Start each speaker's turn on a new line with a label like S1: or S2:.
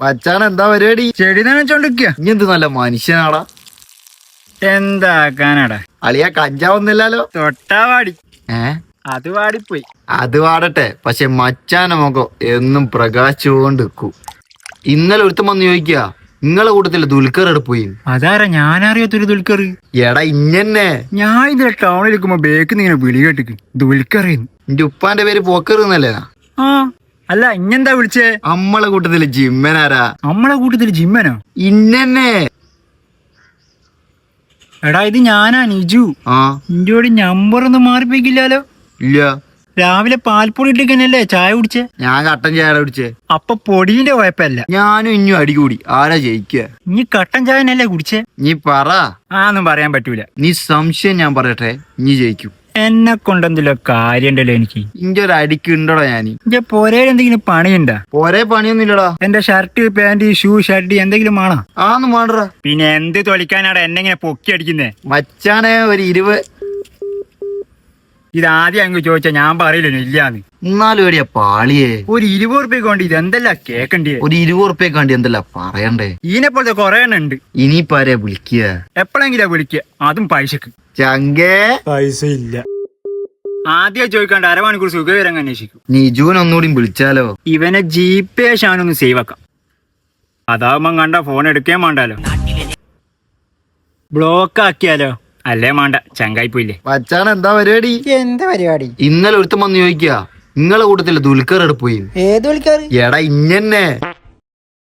S1: മച്ചാൻ എന്താ പരിപാടി?
S2: ചെടി നനച്ചോണ്ടിരിക്കുക.
S1: ഇനി എന്ത് നല്ല മനുഷ്യനാടാ.
S2: എന്താക്കാനാടാ
S1: അളിയാ കഞ്ചാവൊന്നില്ലല്ലോ.
S2: തൊട്ടാവാടി അത് വാടിപ്പോയി.
S1: അത് വാടട്ടെ, പക്ഷെ മച്ചാന മുഖം എന്നും പ്രകാശിച്ചുകൊണ്ട് നിൽക്കൂ. ഇന്നലെ ഒരുത്തം വന്ന് ചോദിക്കുക, നിങ്ങളെ കൂട്ടത്തിൽ ദുൽഖർ എടുപ്പോയി.
S2: അതാരാ? ഞാനറിയാത്തൊരു ദുൽഖർ.
S1: എടാ ഇന്നെ
S2: ഞാൻ ഇതിലെ ടൗണിലിരിക്കുമ്പോ ബേക്ക് ഇങ്ങനെ വിളി കേട്ടിക്ക് ദുൽഖർ.
S1: എന്റെ ഉപ്പാന്റെ പേര് പോക്കർ എന്നല്ലേ?
S2: ആ അല്ല, ഇഞ്ഞെന്താ വിളിച്ചേ?
S1: നമ്മളെ കൂട്ടത്തില് ജിമ്മനാരാ?
S2: നമ്മളെ കൂട്ടത്തില് ജിമ്മനോ?
S1: ഇന്നെ.
S2: എടാ ഇത് ഞാനാ, നിജു. നിന്റെ കൂടെ നമ്പർ ഒന്നും മാറിപ്പോയിക്കില്ലാലോ?
S1: ഇല്ല.
S2: രാവിലെ പാൽപ്പൊടി ഇട്ടിക്കന്നല്ലേ ചായ കുടിച്ചേ?
S1: ഞാൻ കട്ടൻ ചായ കുടിച്ചേ.
S2: അപ്പൊ പൊടിയുടെ കുഴപ്പല്ല.
S1: ഞാനും ഇഞ്ഞും അടി കൂടി. ആരാ ജയിക്കുക?
S2: നീ കട്ടൻ ചായനല്ലേ കുടിച്ചേ?
S1: നീ പറ.
S2: ഒന്നും പറയാൻ പറ്റൂല.
S1: നീ സംശയം ഞാൻ പറയട്ടെ, നീ ജയിക്കും.
S2: എന്നെ കൊണ്ടെന്തെല്ലോ കാര്യം ഉണ്ടല്ലോ എനിക്ക്.
S1: ഇന്റെ ഒരു അടിക്ക് ഉണ്ടോടാ ഞാൻ.
S2: എന്റെ പോരയിൽ എന്തെങ്കിലും പണിയുണ്ടാ?
S1: പോരേ പണിയൊന്നും ഇല്ലടാ.
S2: എന്റെ ഷർട്ട് പാന്റ് ഷൂ ഷർട്ട് എന്തെങ്കിലും വേണോ?
S1: ആന്ന് മാടറാ.
S2: പിന്നെ എന്ത് തൊലിക്കാനാടാ എന്നെ ഇങ്ങനെ പൊക്കി അടിക്കുന്നേ?
S1: മച്ചാനെ ഒരു 20.
S2: ഇതാദ്യം അങ്ങ് ചോദിച്ചാ ഞാൻ പറയില്ലല്ലോ ഇല്ലാന്ന്.
S1: എന്നാലും എടിയാ പാളിയേ.
S2: ഒരു 20 റുപ്യ കൊണ്ട് ഇതെന്തല്ല കേക്കണ്ടേ?
S1: ഒരു 20 റുപ്യ കണ്ടി എന്തല്ല പറയണ്ടേ?
S2: ഇതിനെ പോലത്തെ കൊറേ എണ്ണം ഉണ്ട്.
S1: ഇനിയിപ്പാരെ വിളിക്കുക?
S2: എപ്പോഴെങ്കിലും വിളിക്കുക, അതും പൈസക്ക്.
S1: ചങ്കേ
S2: പൈസ ഇല്ല. ആദ്യം ചോദിക്കാണ്ട് അരമണിക്കൂർ സുഖവിവരം അന്വേഷിക്കും.
S1: നിജുവിനെ ഒന്നുകൂടി വിളിച്ചാലോ?
S2: ഇവനെ ജിപേ ഷാനൊന്ന് സേവ് ആക്കാം. അതാവുമ്പോ കണ്ട ഫോൺ എടുക്കാൻ വേണ്ടാലോ. ബ്ലോക്ക് ആക്കിയാലോ? അല്ലേ വേണ്ട, ചങ്കായി പോയില്ലേ.
S1: മച്ചാൻ എന്താ പരിപാടി?
S2: എന്താ പരിപാടി?
S1: ഇന്നലെ ഒരുത്തം വന്ന് ചോദിക്കുക, നിങ്ങളെ കൂട്ടത്തില് ദുൽഖർ എടുപ്പോയി.
S2: ഏത് വിളിക്കാറ്?
S1: എടാ ഇന്നെ.